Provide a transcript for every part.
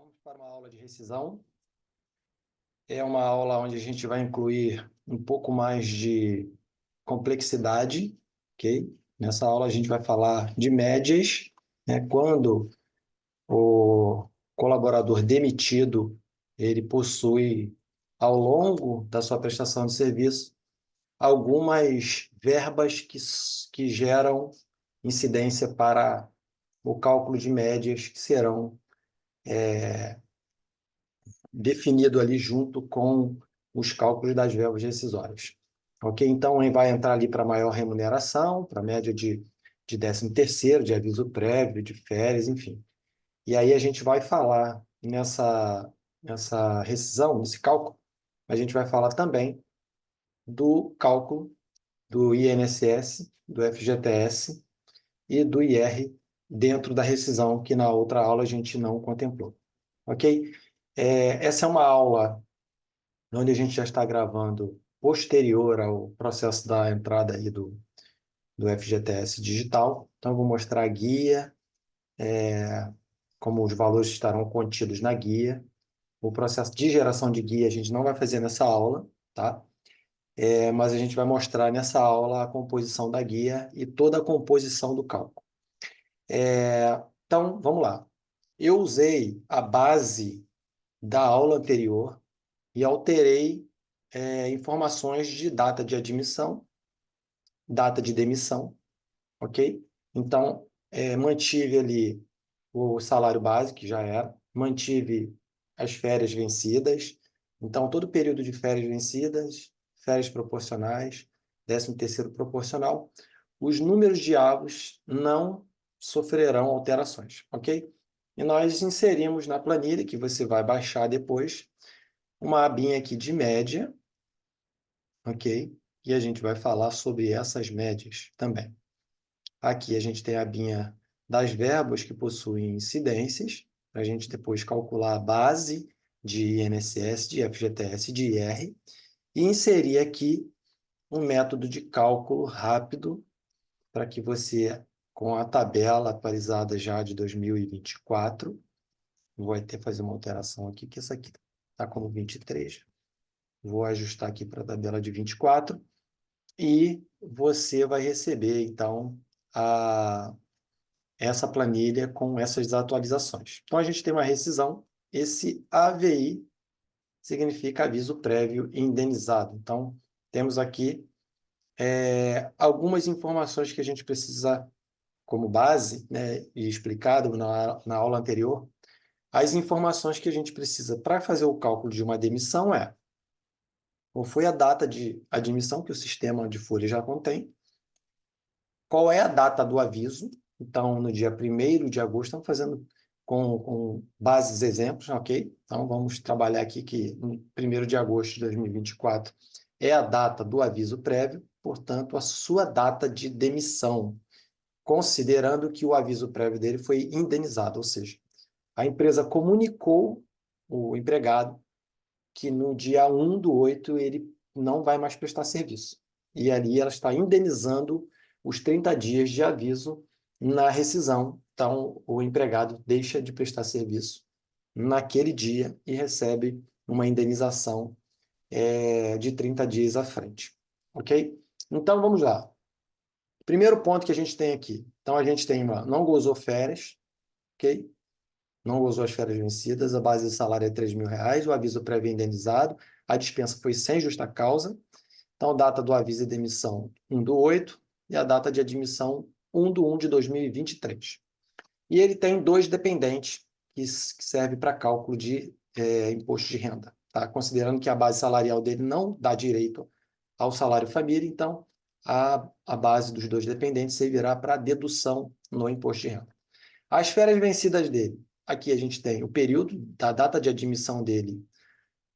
Vamos para uma aula de rescisão. É uma aula onde a gente vai incluir um pouco mais de complexidade, ok? Nessa aula a gente vai falar de médias, né? Quando o colaborador demitido, ele possui, ao longo da sua prestação de serviço, algumas verbas que geram incidência para o cálculo de médias que serão definido ali junto com os cálculos das verbas rescisórias. Ok? Então, vai entrar ali para maior remuneração, para média de 13º, de aviso prévio, de férias, enfim. E aí a gente vai falar nessa rescisão, nesse cálculo, a gente vai falar também do cálculo do INSS, do FGTS e do IR dentro da rescisão, que na outra aula a gente não contemplou. Ok? Essa é uma aula onde a gente já está gravando posterior ao processo da entrada aí do FGTS digital. Então, eu vou mostrar a guia, como os valores estarão contidos na guia. O processo de geração de guia a gente não vai fazer nessa aula, tá? Mas a gente vai mostrar nessa aula a composição da guia e toda a composição do cálculo. Então, vamos lá. Eu usei a base da aula anterior e alterei informações de data de admissão, data de demissão, ok? Então, mantive ali o salário base, que já era, mantive as férias vencidas, então todo período de férias vencidas, férias proporcionais, 13º proporcional, os números de avos não sofrerão alterações, ok? E nós inserimos na planilha, que você vai baixar depois, uma abinha aqui de média, ok? E a gente vai falar sobre essas médias também. Aqui a gente tem a abinha das verbas que possuem incidências, para a gente depois calcular a base de INSS, de FGTS, de IR, e inserir aqui um método de cálculo rápido para que você, com a tabela atualizada já de 2024, vou até fazer uma alteração aqui, que essa aqui está como 23, vou ajustar aqui para a tabela de 24, e você vai receber, então, essa planilha com essas atualizações. Então, a gente tem uma rescisão. Esse AVI significa aviso prévio indenizado. Então, temos aqui algumas informações que a gente precisa, como base, né, e explicado na aula anterior. As informações que a gente precisa para fazer o cálculo de uma demissão qual foi a data de admissão que o sistema de folha já contém, qual é a data do aviso. Então, no dia 1º de agosto, estamos fazendo com bases exemplos, ok? Então, vamos trabalhar aqui que no 1º de agosto de 2024 é a data do aviso prévio, portanto, a sua data de demissão, considerando que o aviso prévio dele foi indenizado, ou seja, a empresa comunicou o empregado que no dia 1/8 ele não vai mais prestar serviço. E ali ela está indenizando os 30 dias de aviso na rescisão. Então, o empregado deixa de prestar serviço naquele dia e recebe uma indenização de 30 dias à frente. Ok? Então, vamos lá. Primeiro ponto que a gente tem aqui. Então, a gente tem não gozou férias, ok? Não gozou as férias vencidas, a base de salário é R$ 3.000, o aviso prévio é indenizado, a dispensa foi sem justa causa, então a data do aviso de demissão 1/8 e a data de admissão 1/1 de 2023. E ele tem 2 dependentes que servem para cálculo de imposto de renda, tá? Considerando que a base salarial dele não dá direito ao salário família, então a base dos 2 dependentes servirá para dedução no imposto de renda. As férias vencidas dele. Aqui a gente tem o período da data de admissão dele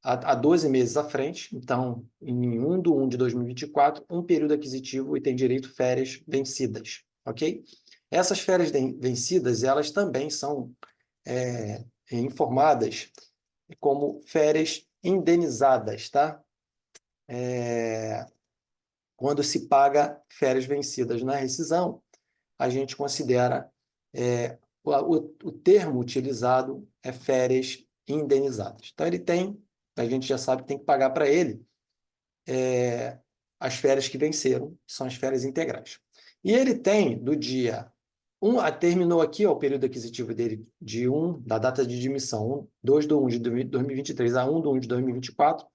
há 12 meses à frente. Então, em 1/1 de 2024, um período aquisitivo e tem direito a férias vencidas. Ok? Essas férias vencidas, elas também são informadas como férias indenizadas, tá? Quando se paga férias vencidas na rescisão, a gente considera o termo utilizado é férias indenizadas. Então, ele tem, a gente já sabe que tem que pagar para ele as férias que venceram, que são as férias integrais. E ele tem, do dia 1, terminou aqui ó, o período aquisitivo dele da data de admissão, 2/1 de 2023 a 1/1 de 2024,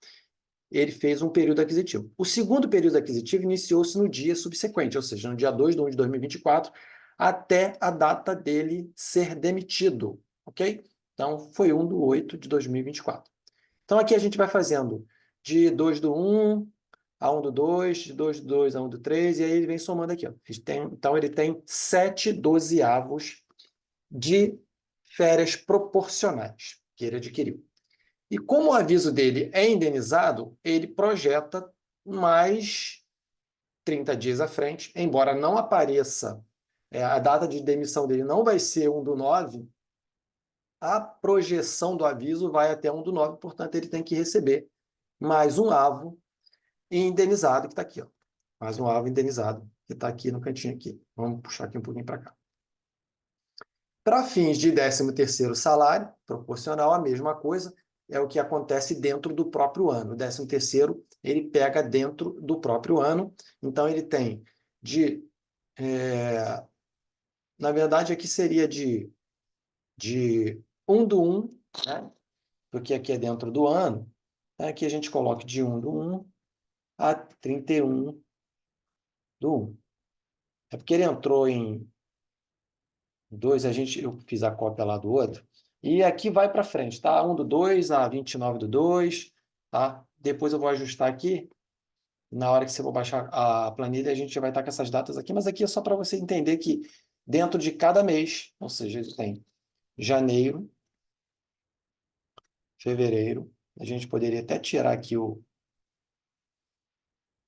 ele fez um período aquisitivo. O segundo período aquisitivo iniciou-se no dia subsequente, ou seja, no dia 2/1 de 2024, até a data dele ser demitido, ok? Então, foi 1/8 de 2024. Então, aqui a gente vai fazendo de 2/1 a 1/2, de 2/2 a 1/3, e aí ele vem somando aqui. Ó. Então, ele tem 7/12 de férias proporcionais que ele adquiriu. E como o aviso dele é indenizado, ele projeta mais 30 dias à frente, embora não apareça, a data de demissão dele não vai ser 1/9, a projeção do aviso vai até 1/9, portanto, ele tem que receber mais um avo indenizado, que está aqui. Ó. Mais um avo indenizado, que está aqui no cantinho aqui. Vamos puxar aqui um pouquinho para cá. Para fins de 13º salário, proporcional, a mesma coisa, é o que acontece dentro do próprio ano. O 13º, ele pega dentro do próprio ano, então ele tem na verdade, aqui seria de 1/1, né? Porque aqui é dentro do ano, aqui a gente coloca de 1/1 a 31/1. É porque ele entrou em 2, eu fiz a cópia lá do outro, e aqui vai para frente, tá? 1/2 a 29/2, tá? Depois eu vou ajustar aqui, na hora que você for baixar a planilha, a gente já vai estar com essas datas aqui, mas aqui é só para você entender que dentro de cada mês, ou seja, ele tem janeiro, fevereiro, a gente poderia até tirar aqui o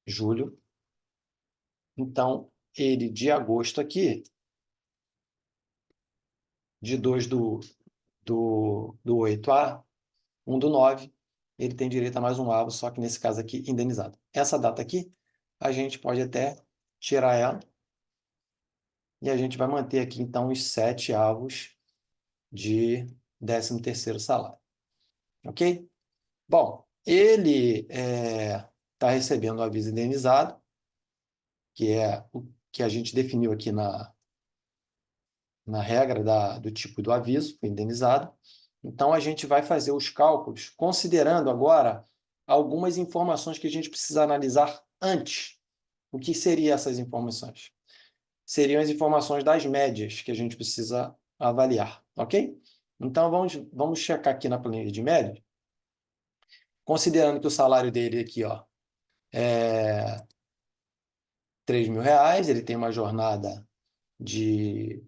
julho, então ele de agosto aqui, de 2/8 a 1/9, ele tem direito a mais um avo, só que nesse caso aqui, indenizado. Essa data aqui, a gente pode até tirar ela, e a gente vai manter aqui, então, os 7 avos de 13º salário. Ok? Bom, ele está recebendo o aviso indenizado, que é o que a gente definiu aqui na regra do tipo do aviso, indenizado. Então, a gente vai fazer os cálculos, considerando agora algumas informações que a gente precisa analisar antes. O que seriam essas informações? Seriam as informações das médias que a gente precisa avaliar, ok? Então, vamos checar aqui na planilha de média, considerando que o salário dele aqui ó, é R$ 3.000, ele tem uma jornada de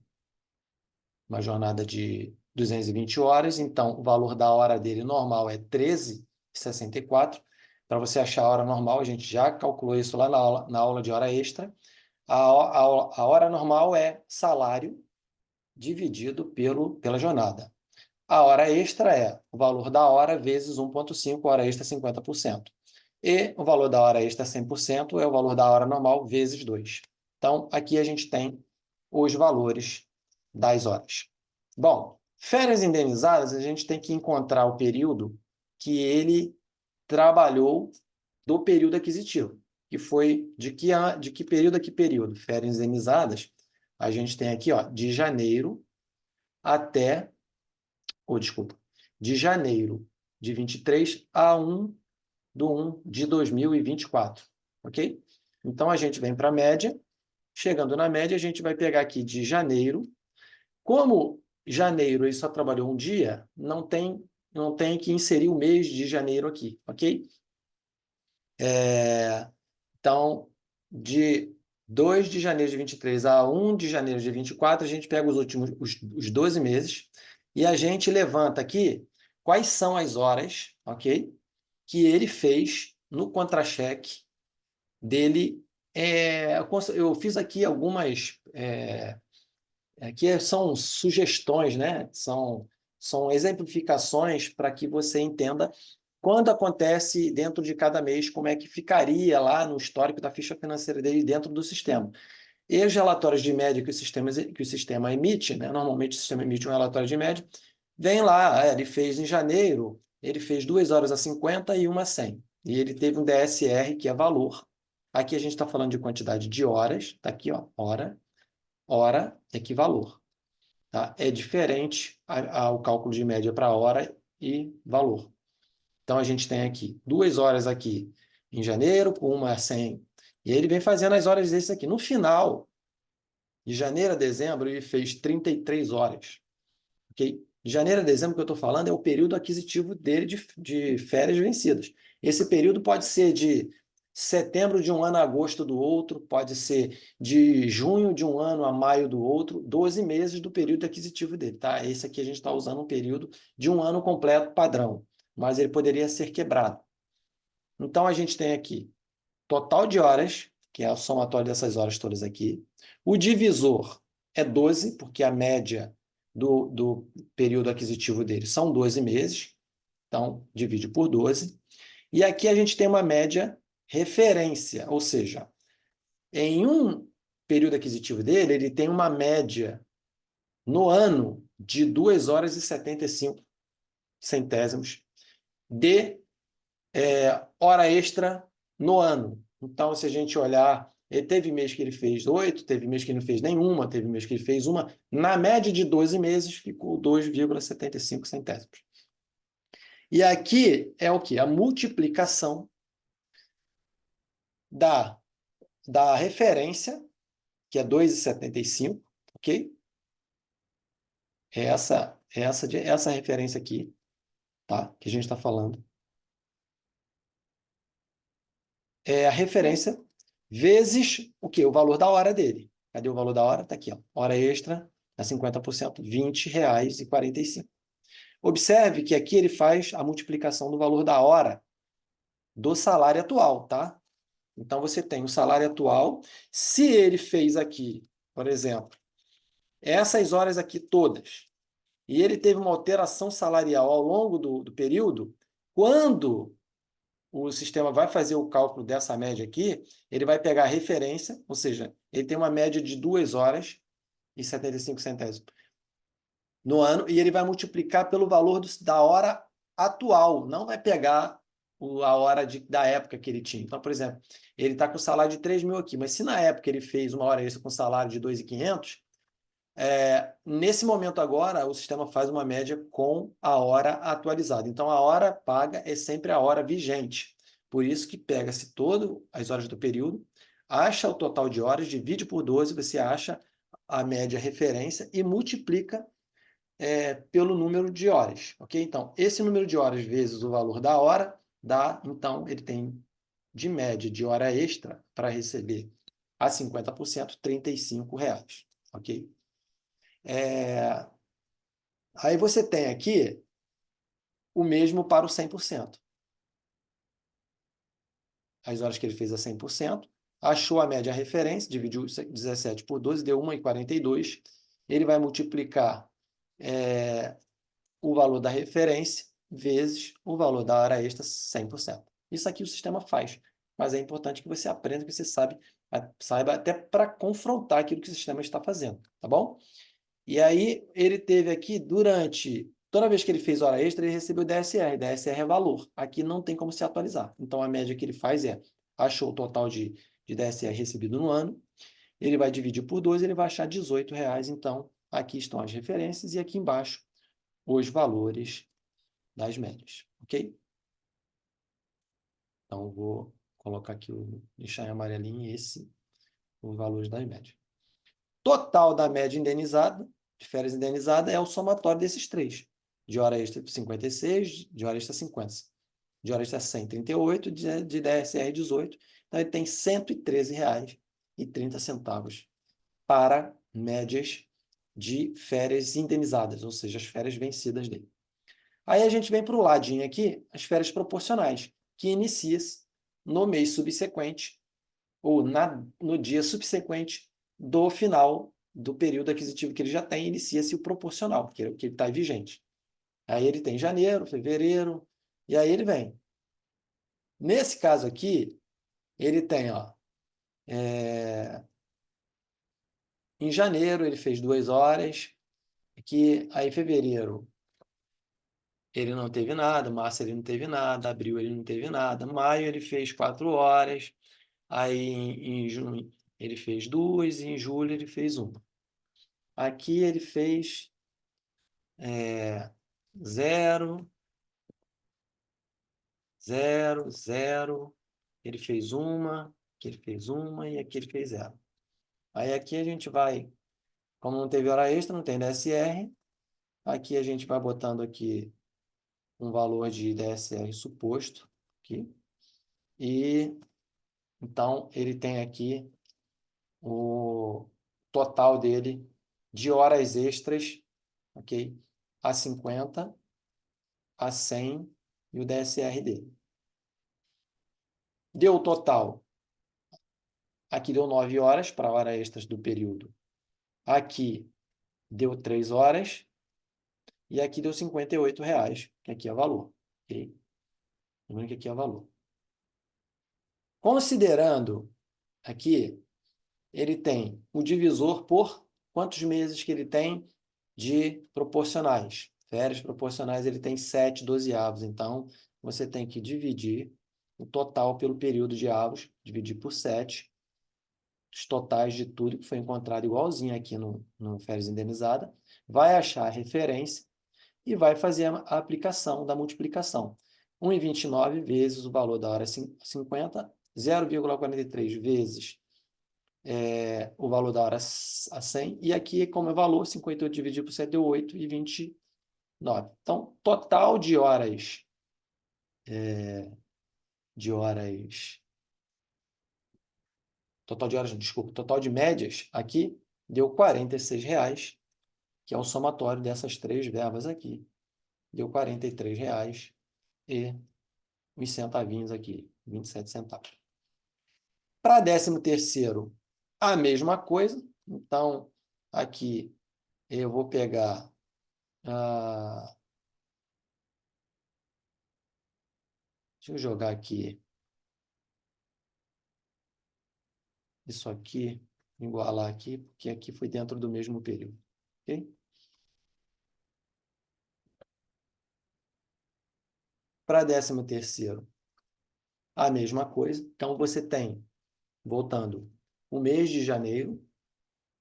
220 horas, então o valor da hora dele normal é R$ 13,64. Para você achar a hora normal, a gente já calculou isso lá na aula de hora extra. A hora normal é salário dividido pela jornada. A hora extra é o valor da hora vezes 1,5, hora extra 50%. E o valor da hora extra 100% é o valor da hora normal vezes 2. Então, aqui a gente tem os valores das horas. Bom, férias indenizadas, a gente tem que encontrar o período que ele trabalhou do período aquisitivo, que foi de que período a que período? Férias indenizadas, a gente tem aqui ó, de janeiro até, desculpa, de janeiro de 23 a 1/1 de 2024, ok? Então, a gente vem para a média, chegando na média, a gente vai pegar aqui de janeiro. Como janeiro ele só trabalhou um dia, não tem que inserir o mês de janeiro aqui, ok? Então, de 2 de janeiro de 23 a 1 de janeiro de 24, a gente pega os últimos, os 12 meses, e a gente levanta aqui quais são as horas, ok? Que ele fez no contra-cheque dele. Eu fiz aqui algumas que são sugestões, né? São exemplificações para que você entenda quando acontece dentro de cada mês, como é que ficaria lá no histórico da ficha financeira dele dentro do sistema. E os relatórios de média que o sistema emite, né? Normalmente o sistema emite um relatório de média, vem lá, ele fez em janeiro, ele fez 2 horas a 50 e uma a 100. E ele teve um DSR, que é valor. Aqui a gente está falando de quantidade de horas, está aqui, ó, hora equivalor. Tá? É diferente o cálculo de média para hora e valor. Então, a gente tem aqui 2 horas aqui em janeiro, com uma a 100. E ele vem fazendo as horas desses aqui. No final, de janeiro a dezembro, ele fez 33 horas. Okay? De janeiro a dezembro, que eu estou falando, é o período aquisitivo dele de férias vencidas. Esse período pode ser de setembro de um ano a agosto do outro, pode ser de junho de um ano a maio do outro, 12 meses do período aquisitivo dele. Tá? Esse aqui a gente está usando um período de um ano completo padrão, mas ele poderia ser quebrado. Então, a gente tem aqui total de horas, que é a somatória dessas horas todas aqui. O divisor é 12, porque a média do período aquisitivo dele são 12 meses. Então, divide por 12. E aqui a gente tem uma média referência, ou seja, em um período aquisitivo dele, ele tem uma média no ano de 2 horas e 75 centésimos de hora extra no ano. Então, se a gente olhar, teve mês que ele fez 8, teve mês que ele não fez nenhuma, teve mês que ele fez uma. Na média de 12 meses, ficou 2,75 centésimos. E aqui é o quê? A multiplicação da, da referência, que é 2,75, ok? Essa referência aqui, tá? Que a gente está falando. É a referência vezes o quê? O valor da hora dele. Cadê o valor da hora? Está aqui, ó. Hora extra a 50%, R$ 20,45. Observe que aqui ele faz a multiplicação do valor da hora do salário atual, tá? Então, você tem o salário atual. Se ele fez aqui, por exemplo, essas horas aqui todas, e ele teve uma alteração salarial ao longo do período, quando o sistema vai fazer o cálculo dessa média aqui, ele vai pegar a referência, ou seja, ele tem uma média de 2 horas e 75 centésimos no ano, e ele vai multiplicar pelo valor da hora atual, não vai pegar a hora da época que ele tinha. Então, por exemplo, ele está com salário de 3 mil aqui, mas se na época ele fez uma hora extra com salário de 2.500, nesse momento agora, o sistema faz uma média com a hora atualizada. Então, a hora paga é sempre a hora vigente. Por isso que pega-se todas as horas do período, acha o total de horas, divide por 12, você acha a média referência e multiplica pelo número de horas. Ok? Então, esse número de horas vezes o valor da hora, dá, então, ele tem de média de hora extra para receber a 50%, R$ 35. Ok? Aí você tem aqui o mesmo para o 100%. As horas que ele fez a 100%, achou a média referência, dividiu 17 por 12, deu 1,42. Ele vai multiplicar o valor da referência vezes o valor da hora extra 100%. Isso aqui o sistema faz, mas é importante que você aprenda, que você saiba até para confrontar aquilo que o sistema está fazendo, tá bom? E aí, ele teve aqui, toda vez que ele fez hora extra, ele recebeu DSR. DSR é valor. Aqui não tem como se atualizar. Então, a média que ele faz achou o total de DSR recebido no ano, ele vai dividir por 2, ele vai achar R$ 18,00. Então, aqui estão as referências e aqui embaixo os valores das médias. Ok? Então, vou colocar aqui, deixar em amarelinho os valores das médias. Total da média indenizada, de férias indenizada, é o somatório desses três. De hora extra 56, de hora extra 50. De hora extra 100, 38, de DSR 18. Então, ele tem R$ 113,30 para médias de férias indenizadas, ou seja, as férias vencidas dele. Aí a gente vem para o ladinho aqui, as férias proporcionais, que inicia-se no mês subsequente ou no dia subsequente do final do período aquisitivo que ele já tem, inicia-se o proporcional, que é o que está vigente. Aí ele tem janeiro, fevereiro, e aí ele vem. Nesse caso aqui, ele tem Em janeiro, ele fez 2 horas. Aqui, aí, em fevereiro, ele não teve nada. Março, ele não teve nada. Abril, ele não teve nada. Maio, ele fez 4 horas. Aí, em junho, ele fez 2. E em julho, ele fez 1. Aqui, ele fez 0, 0, 0. Ele fez uma. Aqui, ele fez uma. E aqui, ele fez 0. Aí, aqui, a gente vai... Como não teve hora extra, não tem DSR. Aqui, a gente vai botando aqui um valor de DSR suposto. Aqui. E, então, ele tem aqui o total dele de horas extras, ok? A 50, a 100 e o DSR dele. Deu o total. Aqui deu 9 horas para horas extras do período. Aqui deu 3 horas. E aqui deu R$ 58, que aqui é valor. Ok? Lembrando que aqui é valor. Considerando aqui, ele tem o divisor por quantos meses que ele tem de proporcionais. Férias proporcionais, ele tem 7 dozeavos. Então, você tem que dividir o total pelo período de avos, dividir por 7, os totais de tudo que foi encontrado igualzinho aqui no férias indenizada, vai achar a referência e vai fazer a aplicação da multiplicação. 1,29 vezes o valor da hora 50, 0,43 vezes o valor da hora a 100, e aqui, como é valor, 58 dividido por 7 deu 8,29. Então, total de horas, desculpa, total de médias aqui deu R$ 46, que é o somatório dessas 3 verbas aqui. Deu R$ 43 e os centavinhos aqui, 27 centavos. Para 13º, a mesma coisa. Então, aqui eu vou pegar deixa eu jogar aqui isso aqui, igualar aqui, porque aqui foi dentro do mesmo período. Ok? Para 13º, a mesma coisa. Então, você tem, voltando, o mês de janeiro,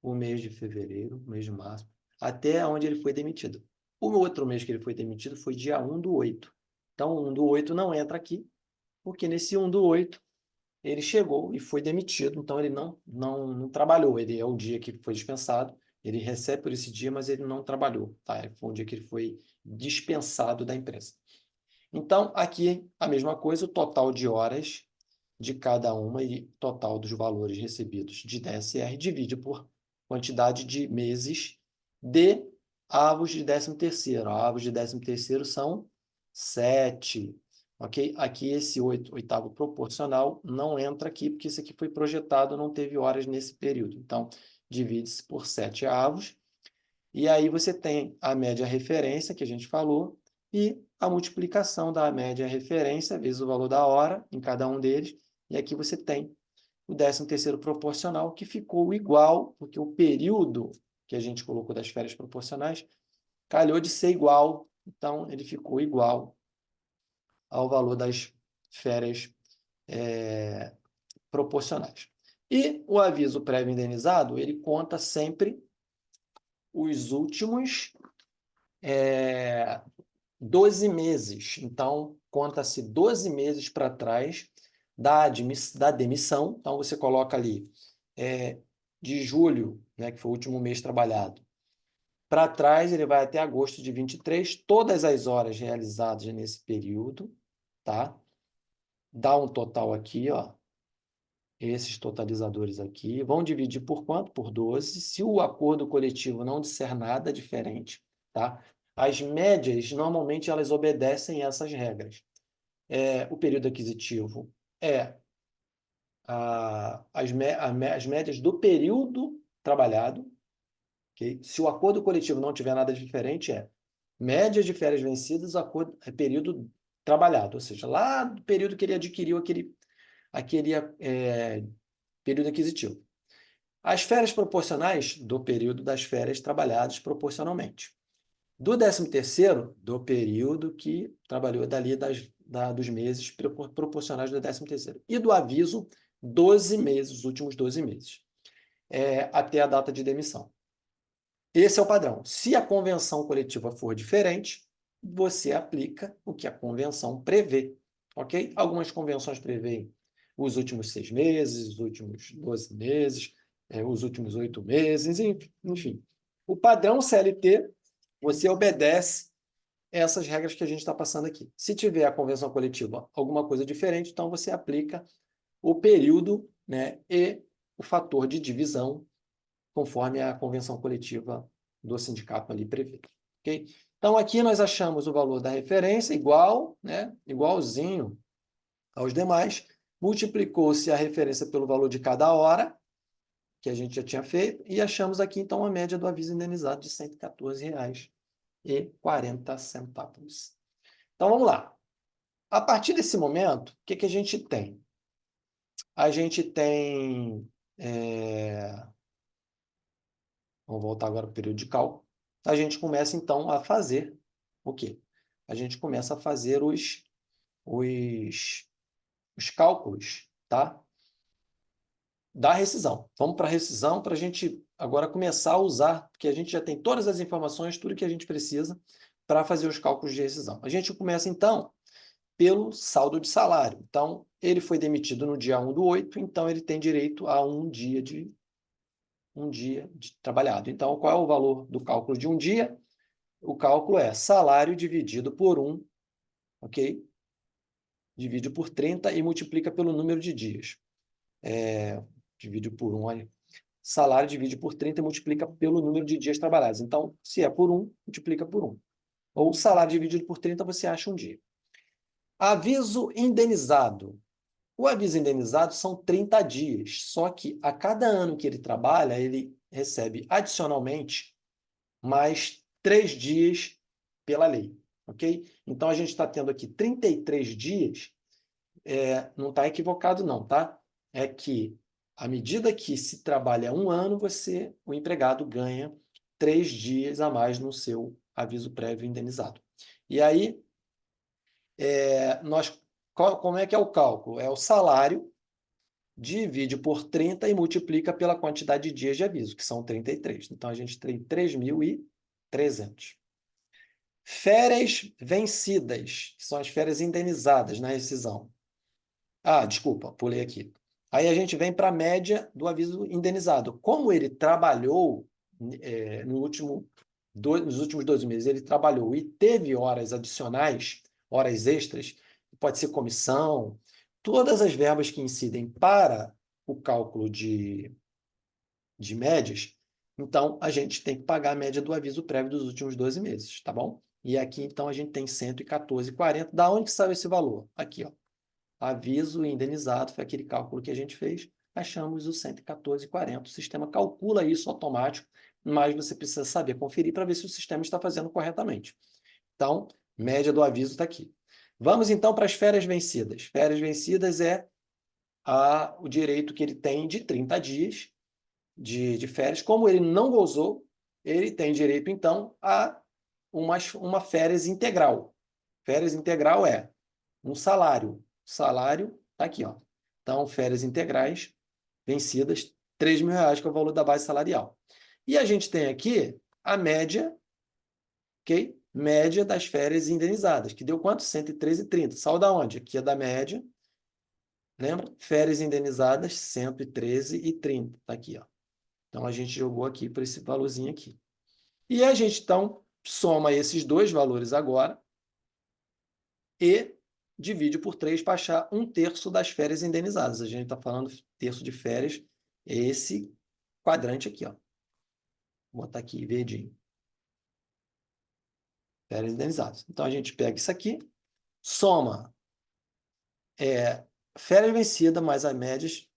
o mês de fevereiro, o mês de março, até onde ele foi demitido. O outro mês que ele foi demitido foi dia 1/8. Então, o 1/8 não entra aqui, porque nesse 1/8 ele chegou e foi demitido, então ele não trabalhou. Ele é o dia que foi dispensado, ele recebe por esse dia, mas ele não trabalhou. Tá? Foi um dia que ele foi dispensado da empresa. Então, aqui a mesma coisa, o total de horas de cada uma e total dos valores recebidos de DSR divide por quantidade de meses de avos de 13º. Avos de 13º são 7. Ok? Aqui esse oitavo proporcional não entra aqui, porque isso aqui foi projetado, não teve horas nesse período. Então, divide-se por 7 avos. E aí você tem a média referência, que a gente falou, e a multiplicação da média referência vezes o valor da hora em cada um deles. E aqui você tem o 13º proporcional, que ficou igual, porque o período que a gente colocou das férias proporcionais calhou de ser igual, então ele ficou igual ao valor das férias proporcionais. E o aviso prévio indenizado, ele conta sempre os últimos 12 meses. Então, conta-se 12 meses para trás da demissão. Então, você coloca ali de julho, né, que foi o último mês trabalhado, para trás, ele vai até agosto de 23, todas as horas realizadas nesse período, tá? Dá um total aqui, ó. Esses totalizadores aqui vão dividir por quanto? Por 12. Se o acordo coletivo não disser nada diferente, tá? As médias, normalmente, elas obedecem essas regras. O período aquisitivo é as médias do período trabalhado. Okay? Se o acordo coletivo não tiver nada diferente, é média de férias vencidas, período trabalhado. Ou seja, lá do período que ele adquiriu aquele período aquisitivo. As férias proporcionais do período das férias trabalhadas proporcionalmente. Do 13º, do período que trabalhou dali dos meses proporcionais do 13º. E do aviso, 12 meses, os últimos 12 meses, até a data de demissão. Esse é o padrão. Se a convenção coletiva for diferente, você aplica o que a convenção prevê, ok? Algumas convenções prevêem os últimos 6 meses, os últimos 12 meses, os últimos 8 meses, enfim. O padrão CLT, você obedece essas regras que a gente está passando aqui. Se tiver a convenção coletiva alguma coisa diferente, então você aplica o período, né, e o fator de divisão, conforme a convenção coletiva do sindicato ali prevê. Okay? Então, aqui nós achamos o valor da referência igual, né, igualzinho aos demais, multiplicou-se a referência pelo valor de cada hora, que a gente já tinha feito, e achamos aqui, então, a média do aviso indenizado de R$ 114,40. Então, vamos lá. A partir desse momento, o que a gente tem? A gente tem... Vamos voltar agora para o período de cálculo. A gente começa, então, a fazer o quê? A gente começa a fazer os cálculos, tá? Da rescisão. Vamos para a rescisão para a gente agora começar a usar, porque a gente já tem todas as informações, tudo que a gente precisa para fazer os cálculos de rescisão. A gente começa, então, pelo saldo de salário. Então, ele foi demitido no dia 1/8, então ele tem direito a um dia de trabalhado. Então, qual é o valor do cálculo de um dia? O cálculo é salário dividido por 1, ok? Divide por 30 e multiplica pelo número de dias. Divide por 1, olha. Salário divide por 30 e multiplica pelo número de dias trabalhados. Então, se é por 1, multiplica por 1. Ou salário dividido por 30, você acha um dia. Aviso indenizado. O aviso indenizado são 30 dias, só que a cada ano que ele trabalha, ele recebe adicionalmente mais 3 dias pela lei, ok? Então, a gente está tendo aqui 33 dias, não está equivocado não, tá? É que, à medida que se trabalha um ano, o empregado ganha 3 dias a mais no seu aviso prévio indenizado. E aí, como é que é o cálculo? É o salário, divide por 30 e multiplica pela quantidade de dias de aviso, que são 33. Então, a gente tem 3.300. Férias vencidas, que são as férias indenizadas na rescisão. Desculpa, pulei aqui. Aí a gente vem para a média do aviso indenizado. Como ele trabalhou nos últimos 12 meses, ele trabalhou e teve horas adicionais, horas extras, pode ser comissão, todas as verbas que incidem para o cálculo de médias, então a gente tem que pagar a média do aviso prévio dos últimos 12 meses, tá bom? E aqui, então, a gente tem 114,40. Da onde que saiu esse valor? Aqui, ó. Aviso indenizado, foi aquele cálculo que a gente fez, achamos o 114,40. O sistema calcula isso automático, mas você precisa saber conferir para ver se o sistema está fazendo corretamente. Então, média do aviso está aqui. Vamos, então, para as férias vencidas. Férias vencidas é o direito que ele tem de 30 dias de férias. Como ele não gozou, ele tem direito, então, a uma férias integral. Férias integral é um salário. Salário está aqui, ó. Então, férias integrais vencidas, R$ 3.000, que é o valor da base salarial. E a gente tem aqui a média, ok? Média das férias indenizadas, que deu quanto? 113,30. Saiu da onde? Aqui é da média. Lembra? Férias indenizadas, 113,30. Está aqui, ó. Então, a gente jogou aqui para esse valorzinho aqui. E a gente, então, soma esses dois valores agora e divide por 3 para achar 1/3 das férias indenizadas. A gente está falando terço de férias, esse quadrante aqui, ó. Vou botar aqui verdinho. Férias indenizadas. Então, a gente pega isso aqui, soma férias vencidas mais as médias,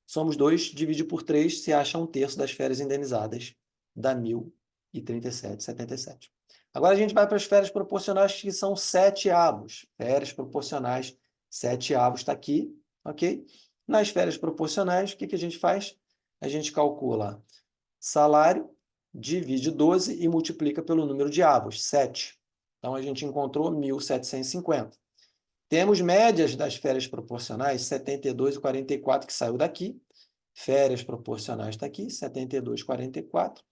somos 2, divide por 3, se acha 1/3 das férias indenizadas, dá 1.037,77. Agora a gente vai para as férias proporcionais, que são 7 avos. Férias proporcionais, 7 avos está aqui, ok? Nas férias proporcionais, o que a gente faz? A gente calcula salário, divide 12 e multiplica pelo número de avos, 7. Então, a gente encontrou 1.750. Temos médias das férias proporcionais, 72 e 44, que saiu daqui. Férias proporcionais está aqui, 72 e 44.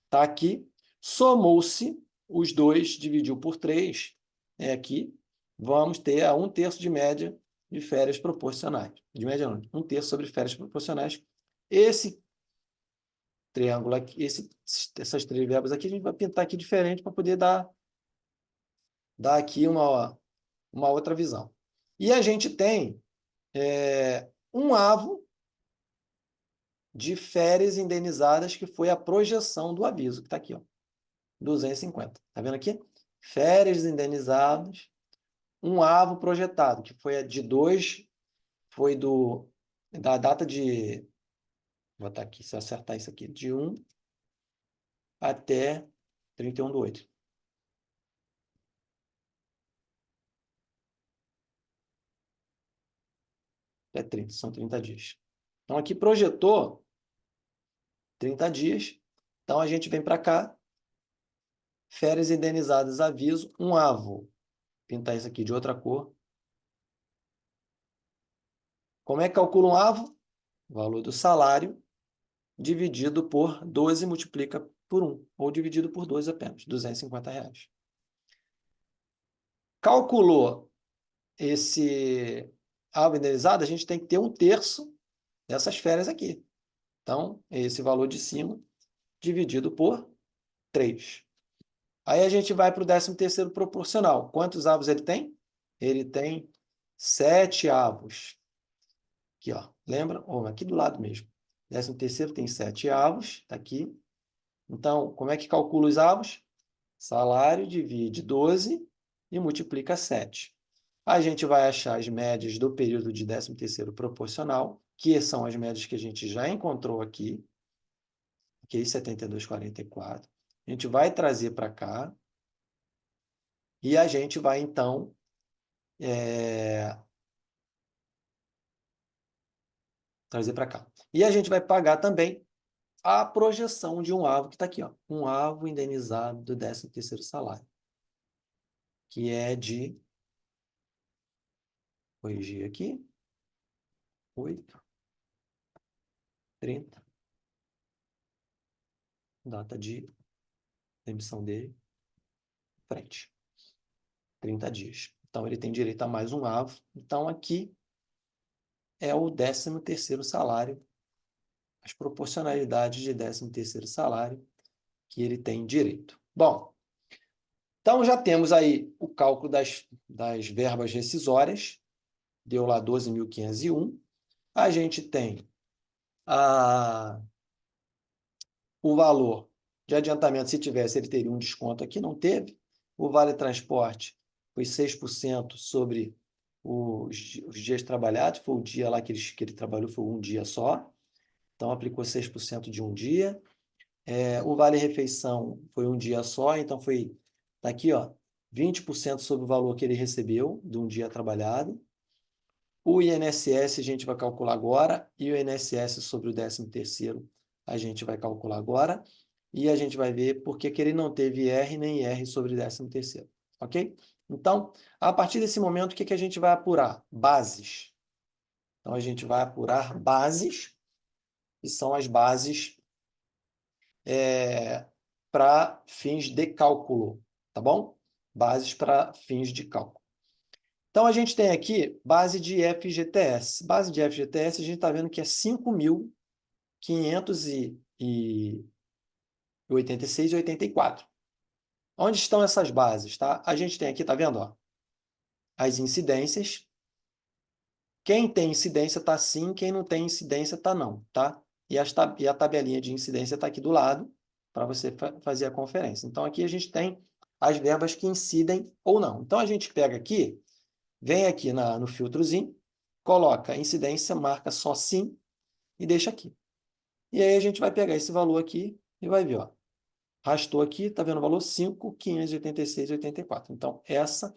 Está aqui. Somou-se os dois, dividiu por 3, é aqui. Vamos ter a 1/3 de média de férias proporcionais. De média não, 1/3 sobre férias proporcionais. Esse triângulo aqui, essas três verbas aqui, a gente vai pintar aqui diferente para poder dar aqui uma outra visão. E a gente tem um avo de férias indenizadas, que foi a projeção do aviso, que está aqui, ó, 250. Está vendo aqui? Férias indenizadas, um avo projetado, que foi a de 2, foi da data de, vou botar aqui, se eu acertar isso aqui, de 1 até 31/8. Até 30, são 30 dias. Então, aqui projetou 30 dias. Então, a gente vem para cá, férias indenizadas, aviso, um avo. Pintar isso aqui de outra cor. Como é que calcula um avo? O valor do salário dividido por 12 multiplica por 1, ou dividido por 2 apenas, R$ 250. Calculou esse avo indenizado, a gente tem que ter 1/3 dessas férias aqui. Então, esse valor de cima dividido por 3. Aí a gente vai para o 13º proporcional. Quantos avos ele tem? Ele tem 7 avos. Aqui, ó. Lembra? Aqui do lado mesmo. 13º tem 7 avos. Está aqui. Então, como é que calcula os avos? Salário divide 12 e multiplica 7. A gente vai achar as médias do período de 13º proporcional, que são as médias que a gente já encontrou aqui. Ok? 72,44. A gente vai trazer para cá. E a gente vai, então, trazer para cá. E a gente vai pagar também a projeção de um avo que está aqui, ó, um avo indenizado do 13º salário, que é de, corrigir aqui, 8, 30, data de emissão dele, frente, 30 dias. Então, ele tem direito a mais um avo. Então, aqui é o 13º salário, as proporcionalidades de 13º salário que ele tem direito. Bom, então já temos aí o cálculo das verbas rescisórias, deu lá 12.501. A gente tem o valor de adiantamento, se tivesse, ele teria um desconto aqui, não teve. O vale transporte foi 6% sobre os dias trabalhados, foi o dia lá que ele trabalhou, foi um dia só, então aplicou 6% de um dia. O vale refeição foi um dia só, então foi, tá aqui, ó, 20% sobre o valor que ele recebeu de um dia trabalhado. O INSS a gente vai calcular agora, e o INSS sobre o 13º a gente vai calcular agora, e a gente vai ver por que ele não teve R nem R sobre o 13º, ok? Então, a partir desse momento, o que a gente vai apurar? Bases. Então, a gente vai apurar bases, que são as bases para fins de cálculo, tá bom? Bases para fins de cálculo. Então, a gente tem aqui base de FGTS. Base de FGTS, a gente está vendo que é 5.586,84. Onde estão essas bases? Tá? A gente tem aqui, tá vendo? Ó, as incidências. Quem tem incidência está sim, quem não tem incidência está não. Tá? E a tabelinha de incidência está aqui do lado, para você fazer a conferência. Então, aqui a gente tem as verbas que incidem ou não. Então, a gente pega aqui, vem aqui no filtrozinho, coloca incidência, marca só sim e deixa aqui. E aí a gente vai pegar esse valor aqui e vai ver, ó. Arrastou aqui, está vendo o valor? 5.586,84. Então, essas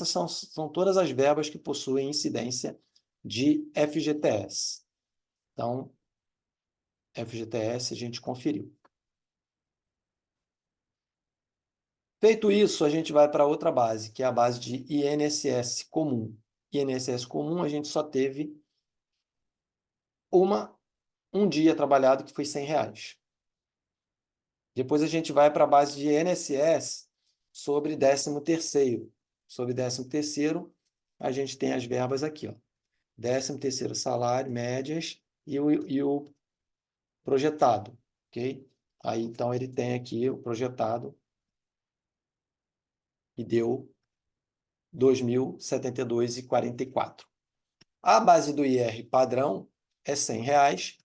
são todas as verbas que possuem incidência de FGTS. Então, FGTS a gente conferiu. Feito isso, a gente vai para outra base, que é a base de INSS comum. INSS comum, a gente só teve um dia trabalhado, que foi R$ 100. Depois a gente vai para a base de INSS sobre 13º. Sobre 13º, a gente tem as verbas aqui, ó. 13º salário, médias e o projetado, ok? Aí, então, ele tem aqui o projetado e deu 2.072,44. A base do IR padrão é R$ 100,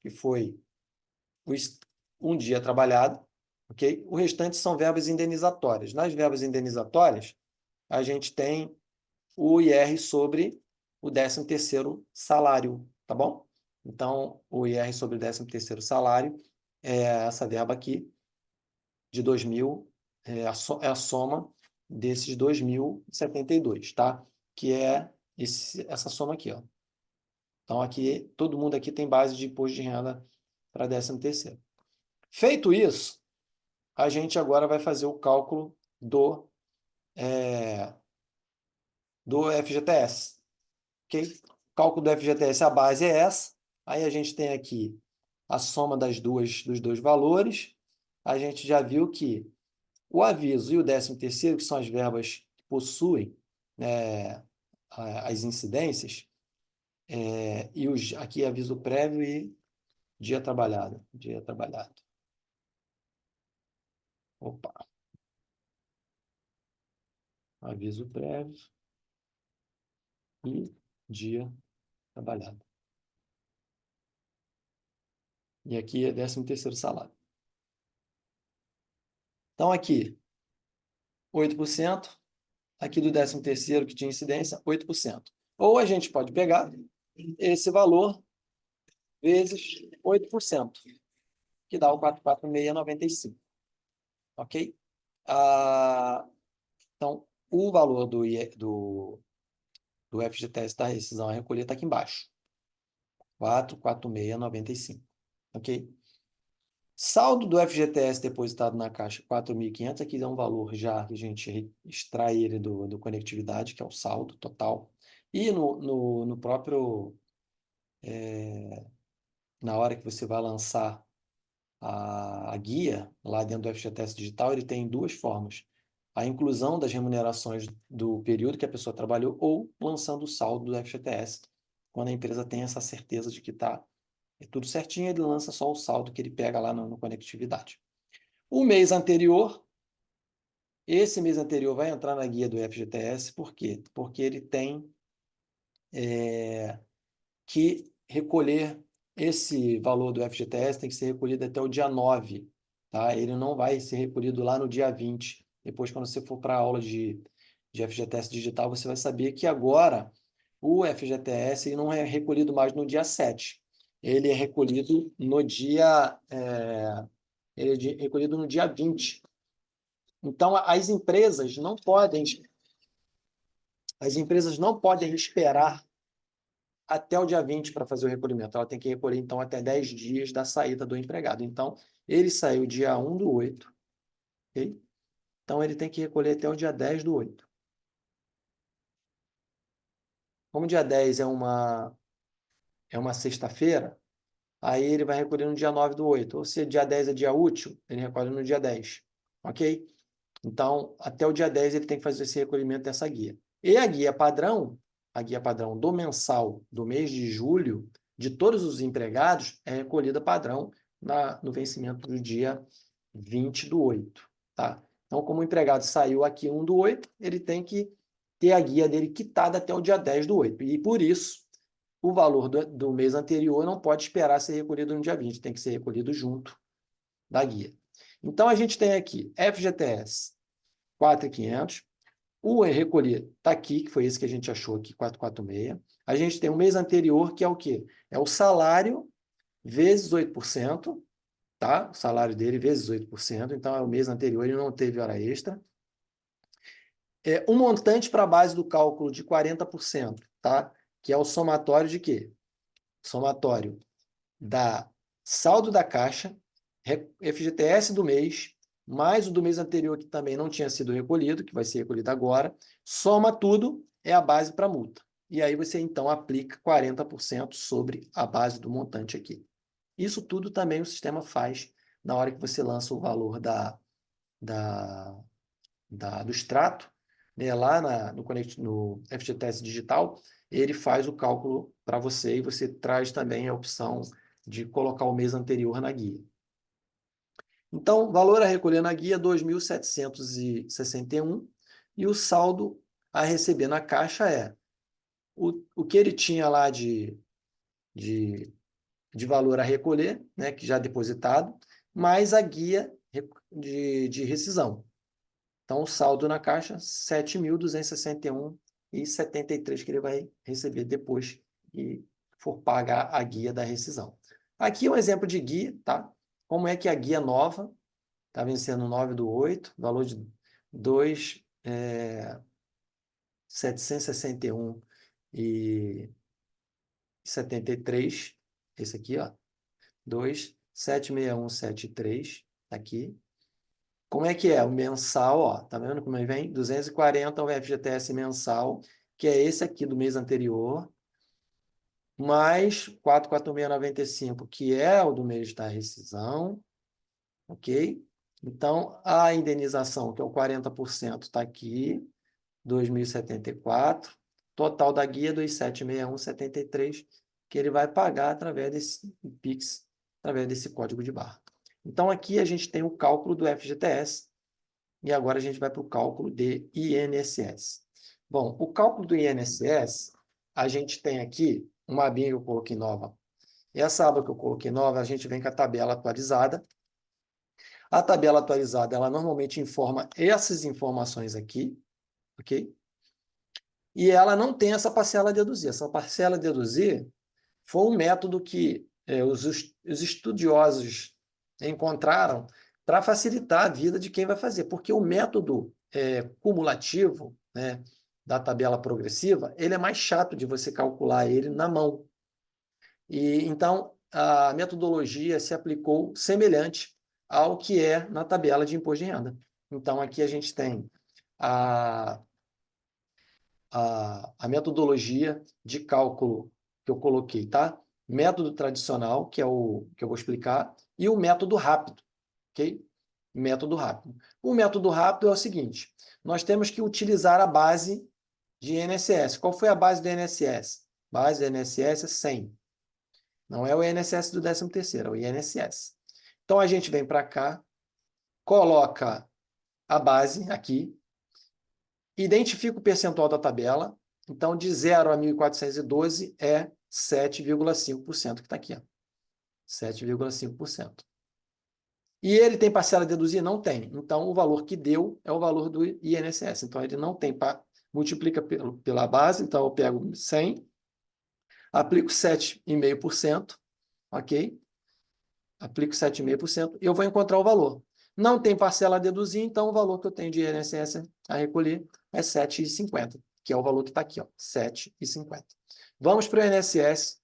que foi um dia trabalhado, ok? O restante são verbas indenizatórias. Nas verbas indenizatórias, a gente tem o IR sobre o 13º salário, tá bom? Então, o IR sobre o 13º salário é essa verba aqui, de 2.000, é a soma desses 2.072, tá? Que é essa soma aqui, ó. Então, aqui, todo mundo aqui tem base de imposto de renda para 13º. Feito isso, a gente agora vai fazer o cálculo do FGTS, ok? O cálculo do FGTS, a base é essa. Aí a gente tem aqui a soma dos dois valores. A gente já viu que o aviso e o 13º, que são as verbas que possuem as incidências, e aqui aviso prévio e dia trabalhado. Dia trabalhado. Opa. Aviso prévio e dia trabalhado. E aqui é 13º salário. Então, aqui, 8%. Aqui do 13º, que tinha incidência, 8%. Ou a gente pode pegar esse valor vezes 8%, que dá o 446,95. Ok? Então, o valor do FGTS da rescisão a recolher está aqui embaixo. 446,95. Ok? Saldo do FGTS depositado na Caixa, 4.500. Aqui é um valor já que a gente extrai ele do conectividade, que é o saldo total. E no próprio... na hora que você vai lançar a guia, lá dentro do FGTS Digital, ele tem duas formas. A inclusão das remunerações do período que a pessoa trabalhou ou lançando o saldo do FGTS. Quando a empresa tem essa certeza de que está tudo certinho, ele lança só o saldo que ele pega lá no conectividade. O mês anterior, esse mês anterior vai entrar na guia do FGTS, por quê? Porque ele tem que recolher esse valor do FGTS, tem que ser recolhido até o dia 9, tá? Ele não vai ser recolhido lá no dia 20. Depois, quando você for para a aula de FGTS digital, você vai saber que agora o FGTS ele não é recolhido mais no dia 7. Ele é recolhido no dia, ele é recolhido no dia 20. Então, as empresas não podem esperar até o dia 20 para fazer o recolhimento. Ela tem que recolher, então, até 10 dias da saída do empregado. Então, ele saiu dia 1/8, ok? Então, ele tem que recolher até o dia 10/8. Como o dia 10 é uma sexta-feira, aí ele vai recolher no dia 9/8. Ou se dia 10 é dia útil, ele recolhe no dia 10, ok? Então, até o dia 10 ele tem que fazer esse recolhimento dessa guia. E a guia padrão do mensal do mês de julho, de todos os empregados, é recolhida padrão no vencimento do dia 20/8. Tá? Então, como o empregado saiu aqui 1/8, ele tem que ter a guia dele quitada até o dia 10/8. E, por isso, o valor do mês anterior não pode esperar ser recolhido no dia 20, tem que ser recolhido junto da guia. Então, a gente tem aqui FGTS 4.500. O recolhido está aqui, que foi esse que a gente achou aqui, 446. A gente tem o mês anterior, que é o quê? É o salário vezes 8%, tá? O salário dele vezes 8%. Então, é o mês anterior, ele não teve hora extra. Um montante para a base do cálculo de 40%, tá? que é o somatório de quê? Somatório da saldo da caixa, FGTS do mês, mais o do mês anterior que também não tinha sido recolhido, que vai ser recolhido agora, soma tudo, é a base para a multa. E aí você, então, aplica 40% sobre a base do montante aqui. Isso tudo também o sistema faz na hora que você lança o valor do extrato, né, lá no FGTS Digital, ele faz o cálculo para você e você traz também a opção de colocar o mês anterior na guia. Então, valor a recolher na guia, 2.761, e o saldo a receber na caixa é o que ele tinha lá de valor a recolher, né, que já depositado, mais a guia de rescisão. Então, o saldo na caixa, 7.261,73 que ele vai receber depois que for pagar a guia da rescisão. Aqui é um exemplo de guia, tá? Como é que a guia nova está vencendo 9/8, valor de 2.761,73, esse aqui, ó, 2.761,73, aqui. Como é que é? O mensal, ó, tá vendo como é que vem? 240 o FGTS mensal, que é esse aqui do mês anterior, mais 446,95, que é o do mês da rescisão, ok? Então, a indenização, que é o 40%, está aqui, 2.074. Total da guia, 2.761,73, que ele vai pagar através desse PIX, através desse código de barra. Então, aqui a gente tem o cálculo do FGTS, e agora a gente vai para o cálculo de INSS. Bom, o cálculo do INSS, a gente tem aqui uma abinha que eu coloquei nova. Essa aba que eu coloquei nova, a gente vem com a tabela atualizada. A tabela atualizada, ela normalmente informa essas informações aqui, ok? E ela não tem essa parcela a deduzir. Essa parcela a deduzir foi um método que os estudiosos encontraram para facilitar a vida de quem vai fazer, porque o método cumulativo, né, da tabela progressiva, ele é mais chato de você calcular ele na mão. E então a metodologia se aplicou semelhante ao que é na tabela de imposto de renda. Então aqui a gente tem a metodologia de cálculo que eu coloquei, tá? Método tradicional, que é o que eu vou explicar, e o método rápido, ok? Método rápido. O método rápido é o seguinte, nós temos que utilizar a base de INSS. Qual foi a base do INSS? A base do INSS é 100. Não é o INSS do 13º, é o INSS. Então, a gente vem para cá, coloca a base aqui, identifica o percentual da tabela. Então, de 0 a 1.412 é 7,5% que está aqui. 7,5%. E ele tem parcela a deduzir? Não tem. Então, o valor que deu é o valor do INSS. Então, ele não tem, multiplica pela base. Então, eu pego 100, aplico 7,5%, ok? Aplico 7,5% e eu vou encontrar o valor. Não tem parcela a deduzir, então o valor que eu tenho de INSS a recolher é 7,50, que é o valor que está aqui, ó, 7,50. Vamos para o INSS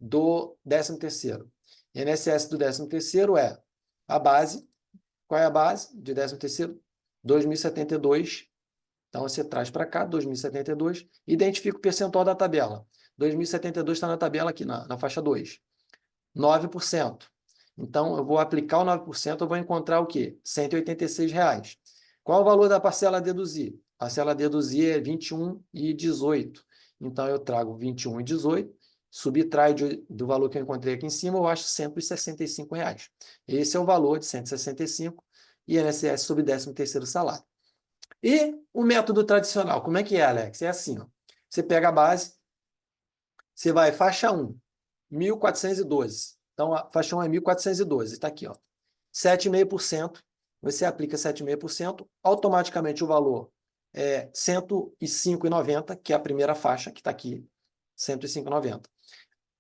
do 13º. INSS do 13º é a base. Qual é a base de 13º? 2.072. Então, você traz para cá, 2.072, identifica o percentual da tabela. 2.072 está na tabela aqui, na faixa 2. 9%. Então, eu vou aplicar o 9%, eu vou encontrar o quê? R$ 186. Qual o valor da parcela a deduzir? A parcela a deduzir é 21,18. Então, eu trago 21,18, subtrai do valor que eu encontrei aqui em cima, eu acho R$ 165. Esse é o valor de 165, INSS sobre 13º salário. E o método tradicional, como é que é, Alex? É assim, ó. Você pega a base, você vai faixa 1, 1.412. Então, a faixa 1 é 1.412, está aqui, ó. 7,5%, você aplica 7,5%, automaticamente o valor é R$ 105,90, que é a primeira faixa que está aqui, R$ 105,90.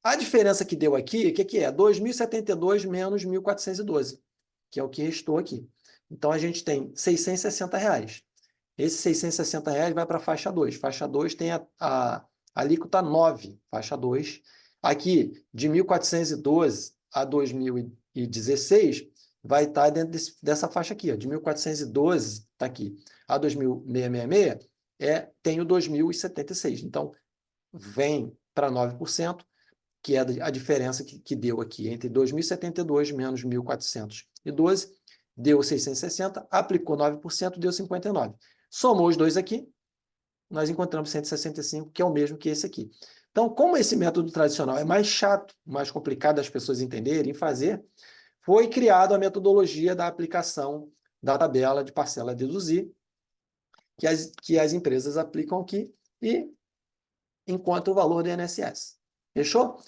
A diferença que deu aqui, o que é? 2.072 menos 1.412, que é o que restou aqui. Então, a gente tem R$ 660. Esse R$ 660 vai para a faixa 2. Faixa 2 tem a alíquota 9, faixa 2. Aqui, de 1.412 a 2016, vai estar dentro dessa faixa aqui, ó, de 1.412, está aqui, a 2.666, tem o 2.076. Então, vem para 9%, que é a diferença que deu aqui entre 2.072 menos 1.412, deu 660, aplicou 9%, deu 59. Somou os dois aqui, nós encontramos 165, que é o mesmo que esse aqui. Então, como esse método tradicional é mais chato, mais complicado das pessoas entenderem e fazer, foi criada a metodologia da aplicação da tabela de parcela a deduzir, que as empresas aplicam aqui e encontra o valor do INSS. Fechou?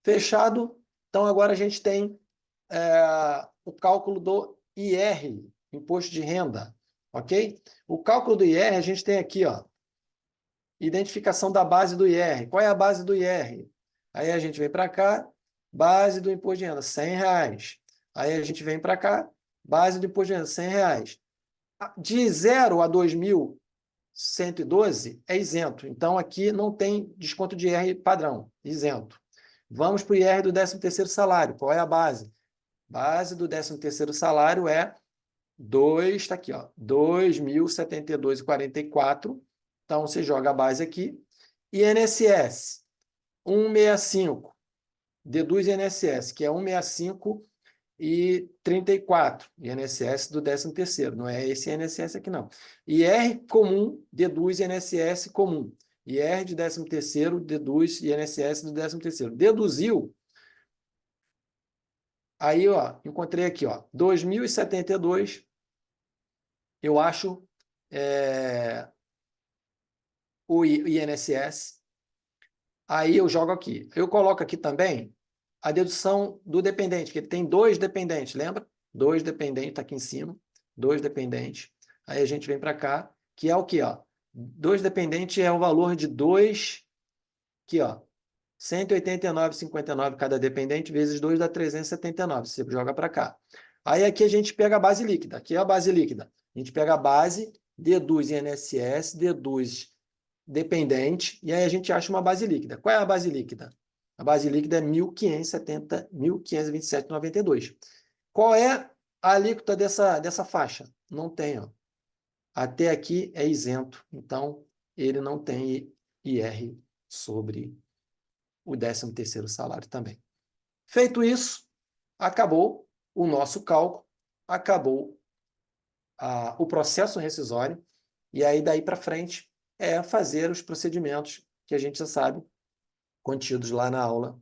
Fechado. Então, agora a gente tem o cálculo do IR, Imposto de Renda, ok? O cálculo do IR, a gente tem aqui, ó, identificação da base do IR. Qual é a base do IR? Aí a gente vem para cá, base do Imposto de Renda, R$100. Aí a gente vem para cá, base do Imposto de Renda, R$100. De 0 a 2.112 é isento. Então, aqui não tem desconto de IR padrão, isento. Vamos para o IR do 13º salário. Qual é a base? Base do 13º salário é 2, está aqui, ó, 2.072,44. Então, você joga a base aqui. INSS, 165. Deduz INSS, que é 165,34. INSS do 13º, não é esse INSS aqui, não. IR comum, deduz INSS comum. IR de 13º, deduz INSS do 13º. Deduziu, aí, ó, encontrei aqui, ó, 2.072, eu acho, o INSS. Aí eu jogo aqui. Eu coloco aqui também a dedução do dependente, que ele tem 2 dependentes, lembra? 2 dependentes, está aqui em cima, 2 dependentes. Aí a gente vem para cá, que é o quê? 2 dependentes é o valor de 2, aqui, ó, 189,59 cada dependente, vezes 2 dá 379, você joga para cá. Aí aqui a gente pega a base líquida, aqui é a base líquida. A gente pega a base, deduz INSS, deduz dependente, e aí a gente acha uma base líquida. Qual é a base líquida? A base líquida é 1.527,92. Qual é a alíquota dessa faixa? Não tem, ó. Até aqui é isento, então ele não tem IR sobre o 13º salário também. Feito isso, acabou o nosso cálculo, acabou o processo rescisório, e aí daí para frente é fazer os procedimentos que a gente já sabe, contidos lá na aula,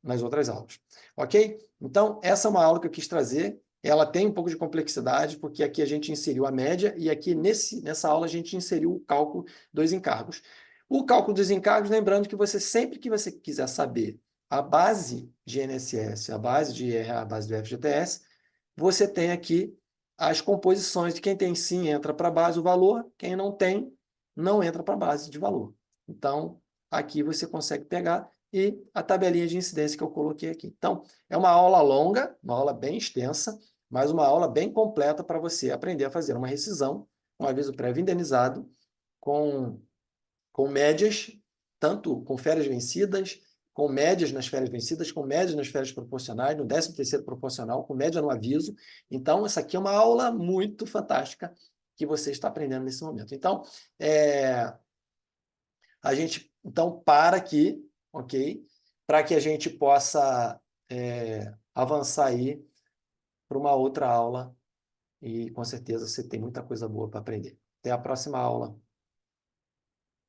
nas outras aulas. Ok? Então, essa é uma aula que eu quis trazer. Ela tem um pouco de complexidade, porque aqui a gente inseriu a média e aqui nessa aula a gente inseriu o cálculo dos encargos. O cálculo dos encargos, lembrando que você, sempre que você quiser saber a base de INSS, a base de IRA, a base do FGTS, você tem aqui as composições de quem tem sim entra para a base o valor, quem não tem não entra para a base de valor. Então, aqui você consegue pegar e a tabelinha de incidência que eu coloquei aqui. Então, é uma aula longa, uma aula bem extensa, mas uma aula bem completa para você aprender a fazer uma rescisão, um aviso prévio indenizado, com médias, tanto com férias vencidas, com médias nas férias vencidas, com médias nas férias proporcionais, no 13º proporcional, com média no aviso. Então, essa aqui é uma aula muito fantástica que você está aprendendo nesse momento. Então, a gente para aqui, ok? Para que a gente possa avançar aí para uma outra aula e com certeza você tem muita coisa boa para aprender. Até a próxima aula.